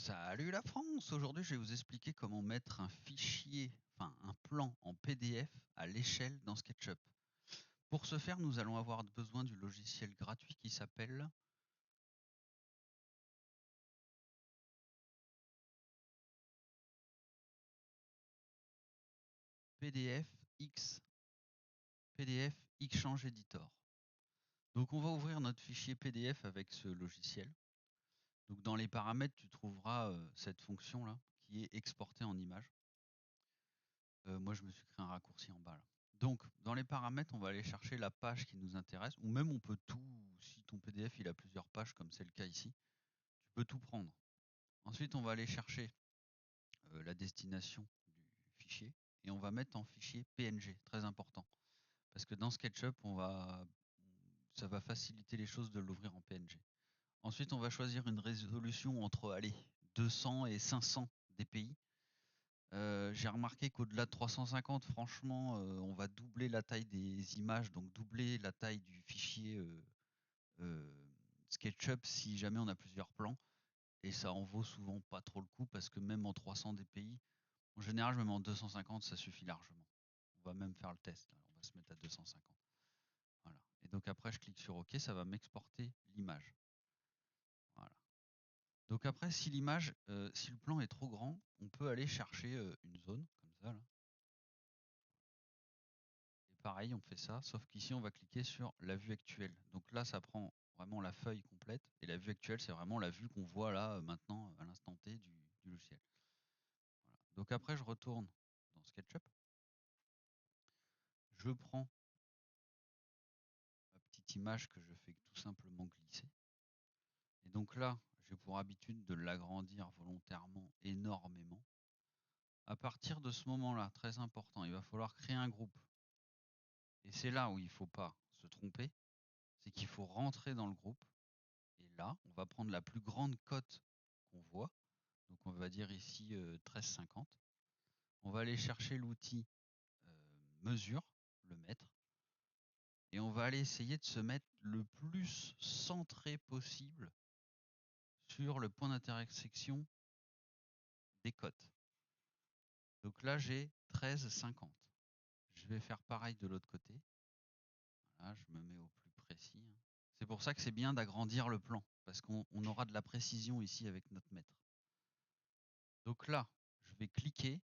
Salut la France! Aujourd'hui, je vais vous expliquer comment mettre un fichier, enfin un plan en PDF à l'échelle dans SketchUp. Pour ce faire, nous allons avoir besoin du logiciel gratuit qui s'appelle PDF Exchange Editor. Donc on va ouvrir notre fichier PDF avec ce logiciel. Donc dans les paramètres, tu trouveras cette fonction là qui est exportée en image. Moi, je me suis créé un raccourci en bas là. Donc, dans les paramètres, on va aller chercher la page qui nous intéresse, ou même on peut tout, si ton PDF il a plusieurs pages, comme c'est le cas ici, tu peux tout prendre. Ensuite, on va aller chercher la destination du fichier, et on va mettre en fichier PNG, très important. Parce que dans SketchUp, ça va faciliter les choses de l'ouvrir en PNG. Ensuite, on va choisir une résolution entre, allez, 200 et 500 dpi. J'ai remarqué qu'au-delà de 350, franchement, on va doubler la taille des images, donc doubler la taille du fichier SketchUp si jamais on a plusieurs plans. Et ça en vaut souvent pas trop le coup parce que même en 300 dpi, en général, je me mets en 250, ça suffit largement. On va même faire le test, là. On va se mettre à 250. Voilà. Et donc après, je clique sur OK, ça va m'exporter l'image. Voilà. Donc après, si l'image, si le plan est trop grand, on peut aller chercher une zone, comme ça, là. Et pareil, on fait ça, sauf qu'ici, on va cliquer sur la vue actuelle. Donc là, ça prend vraiment la feuille complète. Et la vue actuelle, c'est vraiment la vue qu'on voit là, maintenant, à l'instant T du logiciel. Voilà. Donc après, je retourne dans SketchUp. Je prends ma petite image que je fais tout simplement glisser. Et donc là, j'ai pour habitude de l'agrandir volontairement énormément. À partir de ce moment-là, très important, il va falloir créer un groupe. Et c'est là où il ne faut pas se tromper, c'est qu'il faut rentrer dans le groupe. Et là, on va prendre la plus grande cote qu'on voit. Donc on va dire ici 1350. On va aller chercher l'outil mesure, le mètre. Et on va aller essayer de se mettre le plus centré possible sur le point d'intersection des cotes. Donc là, j'ai 13,50. Je vais faire pareil de l'autre côté. Voilà, je me mets au plus précis. C'est pour ça que c'est bien d'agrandir le plan, parce qu'on aura de la précision ici avec notre mètre. Donc là, je vais cliquer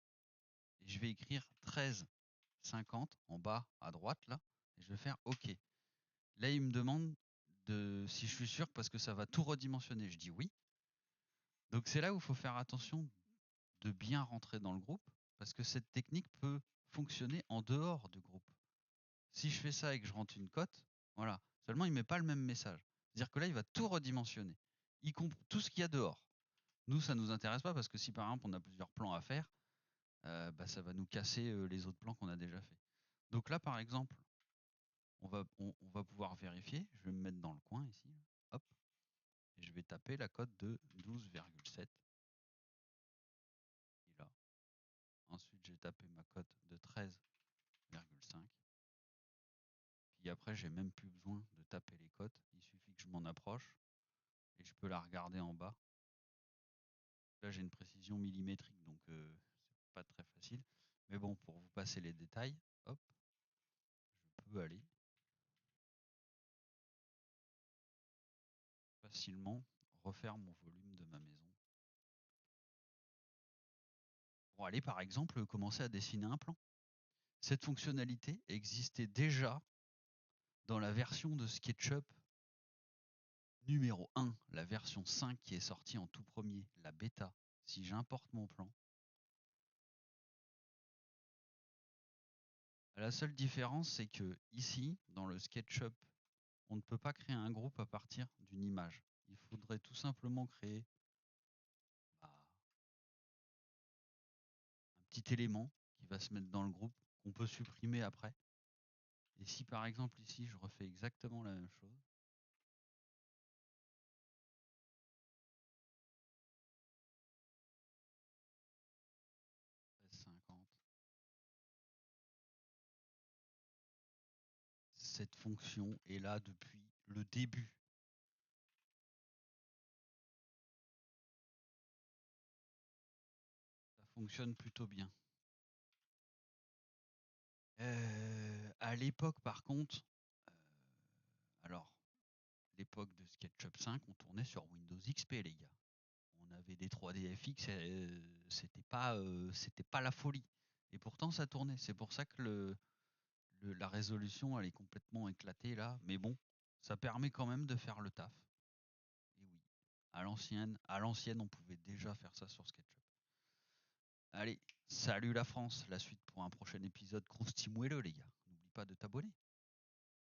et je vais écrire 13,50 en bas à droite là, et je vais faire OK. Là, il me demande si je suis sûr parce que ça va tout redimensionner. Je dis oui. Donc c'est là où il faut faire attention de bien rentrer dans le groupe, parce que cette technique peut fonctionner en dehors du groupe. Si je fais ça et que je rentre une cote, voilà. Seulement, il met pas le même message. C'est-à-dire que là, il va tout redimensionner, y compris tout ce qu'il y a dehors. Nous, ça nous intéresse pas parce que si par exemple on a plusieurs plans à faire, ça va nous casser les autres plans qu'on a déjà fait. Donc là, par exemple, on va pouvoir vérifier. Je vais me mettre dans le coin ici, hop, et je vais taper la cote de 12,7. Et là. Ensuite, j'ai tapé ma cote de 13,5. Puis après, j'ai même plus besoin de taper les cotes. Il suffit que je m'en approche et je peux la regarder en bas. Là, j'ai une précision millimétrique, donc c'est pas très facile. Mais bon, pour vous passer les détails, hop, je peux aller facilement refaire mon volume de ma maison. Pour aller, par exemple, commencer à dessiner un plan. Cette fonctionnalité existait déjà dans la version de SketchUp numéro 1, la version 5 qui est sortie en tout premier, la bêta. Si j'importe mon plan, la seule différence, c'est que ici, dans le SketchUp, on ne peut pas créer un groupe à partir d'une image. Il faudrait tout simplement créer un petit élément qui va se mettre dans le groupe, qu'on peut supprimer après. Et si par exemple ici, je refais exactement la même chose, cette fonction est là depuis le début. fonctionne plutôt bien. À l'époque, par contre, alors, l'époque de SketchUp 5, on tournait sur Windows XP, les gars. On avait des 3D FX, c'était pas la folie. Et pourtant, ça tournait. C'est pour ça que la résolution, elle est complètement éclatée là. Mais bon, ça permet quand même de faire le taf. Et oui, à l'ancienne, on pouvait déjà faire ça sur SketchUp. Allez, salut la France. La suite pour un prochain épisode croustimouelleux, les gars. N'oublie pas de t'abonner.